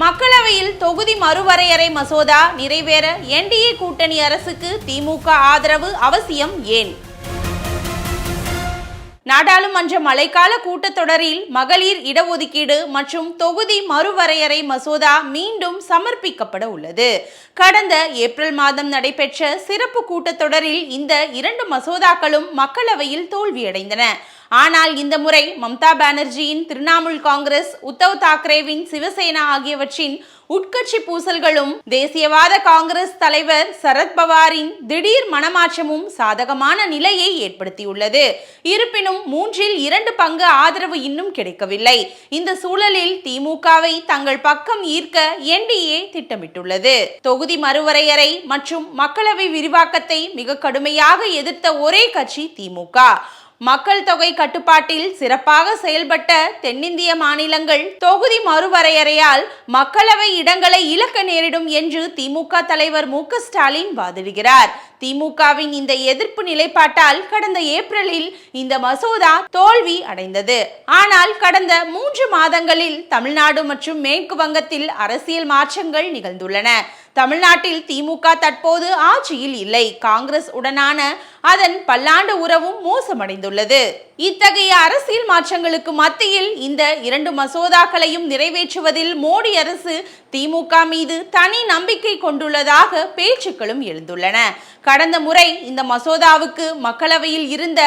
மக்களவையில் தொகுதி மறுவரையறை மசோதா நிறைவேற என்டிஏ கூட்டணி அரசுக்கு திமுக ஆதரவு அவசியம் ஏன்? நாடாளுமன்ற மழைக்கால கூட்டத்தொடரில் மகளிர் இடஒதுக்கீடு மற்றும் தொகுதி மறுவரையறை மசோதா மீண்டும் சமர்ப்பிக்கப்பட உள்ளது. கடந்த ஏப்ரல் மாதம் நடைபெற்ற சிறப்பு கூட்டத்தொடரில் இந்த இரண்டு மசோதாக்களும் மக்களவையில் தோல்வியடைந்தன. ஆனால் இந்த முறை மம்தா பானர்ஜியின் திரிணாமுல் காங்கிரஸ், உத்தவ் தாக்கரேவின் சிவசேனா ஆகியவற்றின் உட்கட்சி பூசல்களும் தேசியவாத காங்கிரஸ் தலைவர் சரத்பவாரின் திடீர் மனமாற்றமும் சாதகமான நிலையை ஏற்படுத்தியுள்ளது. இருப்பினும் 2/3 ஆதரவு இன்னும் கிடைக்கவில்லை. இந்த சூழலில் திமுகவை தங்கள் பக்கம் ஈர்க்க என்டிஏ திட்டமிட்டுள்ளது. தொகுதி மறுவரையறை மற்றும் மக்களவை விரிவாக்கத்தை மிக கடுமையாக எதிர்த்த ஒரே கட்சி திமுக. மக்கள் தொகை கட்டுப்பாட்டில் சிறப்பாக செயல்பட்ட தென்னிந்திய மாநிலங்கள் தொகுதி மறுவரையறையால் மக்களவை இடங்களை இழக்க நேரிடும் என்று திமுக தலைவர் மு.க. ஸ்டாலின் வாதிடுகிறார். திமுகவின் இந்த எதிர்ப்பு நிலைப்பாட்டால் கடந்த ஏப்ரலில் இந்த மசோதா தோல்வி அடைந்தது. ஆனால் கடந்த 3 மாதங்களில் தமிழ்நாடு மற்றும் மேற்கு வங்கத்தில் அரசியல் மாற்றங்கள் நிகழ்ந்துள்ளன. தமிழ்நாட்டில் திமுக தற்போது ஆட்சியில் இல்லை. காங்கிரஸ் உடனான அதன் பல்லாண்டு உறவும் மோசமடைந்துள்ளது. இத்தகைய அரசியல் மாற்றங்களுக்கு மத்தியில் இந்த 2 மசோதாக்களையும் நிறைவேற்றுவதில் மோடி அரசு திமுக மீது தனி நம்பிக்கை கொண்டுள்ளதாக பேச்சுக்களும் எழுந்துள்ளன. கடந்த முறை இந்த மசோதாவுக்கு மக்களவையில் இருந்த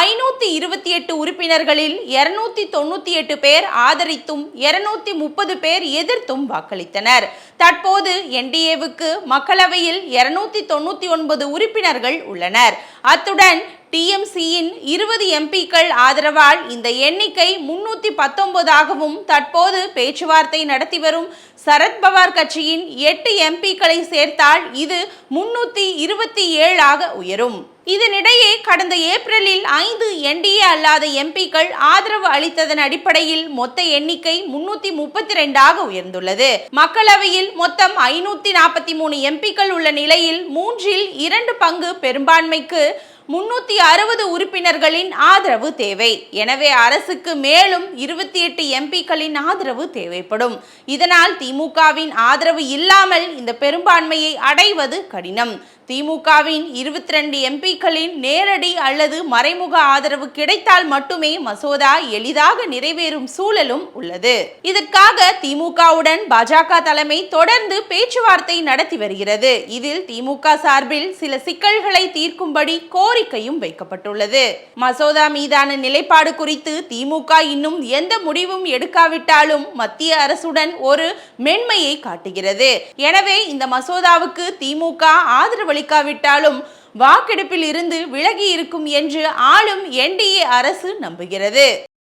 528 உறுப்பினர்களில் 298 பேர் ஆதரித்தும் 230 பேர் எதிர்த்தும் வாக்களித்தனர். தற்போது என்டிஏவுக்கு மக்களவையில் 299 உறுப்பினர்கள் உள்ளனர். அத்துடன் டிஎம்சியின் 20 எம்பிக்கள் ஆதரவால் இந்த எண்ணிக்கை 319ஆகவும், தற்போது பேச்சுவார்த்தை நடத்தி வரும் சரத்பவார் கட்சியின் 8 எம்பிக்களை சேர்த்தால் இது 327ஆக உயரும். இதனிடையே கடந்த ஏப்ரலில் 5 என்டிஏ அல்லாத எம்பிக்கள் ஆதரவு அளித்ததன் அடிப்படையில் மொத்த எண்ணிக்கை 332ஆக உயர்ந்துள்ளது. மக்களவையில் மொத்தம் 543 எம்பிக்கள் உள்ள நிலையில் 2/3 பெரும்பான்மைக்கு 360 உறுப்பினர்களின் ஆதரவு தேவை. எனவே அரசுக்கு மேலும் 28 எம்பிக்களின் ஆதரவு தேவைப்படும். இதனால் திமுகவின் ஆதரவு இல்லாமல் இந்த பெரும்பான்மையை அடைவது கடினம். திமுகவின் 22 எம்பிக்களின் நேரடி அல்லது மறைமுக ஆதரவு கிடைத்தால் மட்டுமே மசோதா எளிதாக நிறைவேறும் சூழலும் உள்ளது. இதற்காக திமுகவுடன் பாஜக தலைமை தொடர்ந்து பேச்சுவார்த்தை நடத்தி வருகிறது. இதில் திமுக சார்பில் சில சிக்கல்களை தீர்க்கும்படி கோரிக்கையும் வைக்கப்பட்டுள்ளது. மசோதா மீதான நிலைப்பாடு குறித்து திமுக இன்னும் எந்த முடிவும் எடுக்காவிட்டாலும் மத்திய அரசுடன் ஒரு மென்மையை காட்டுகிறது. எனவே இந்த மசோதாவுக்கு திமுக ஆதரவு அளிக்காவிட்டாலும் வாக்கெடுப்பில் இருந்து விலகி இருக்கும் என்று ஆளும் என்டிஏ அரசு நம்புகிறது.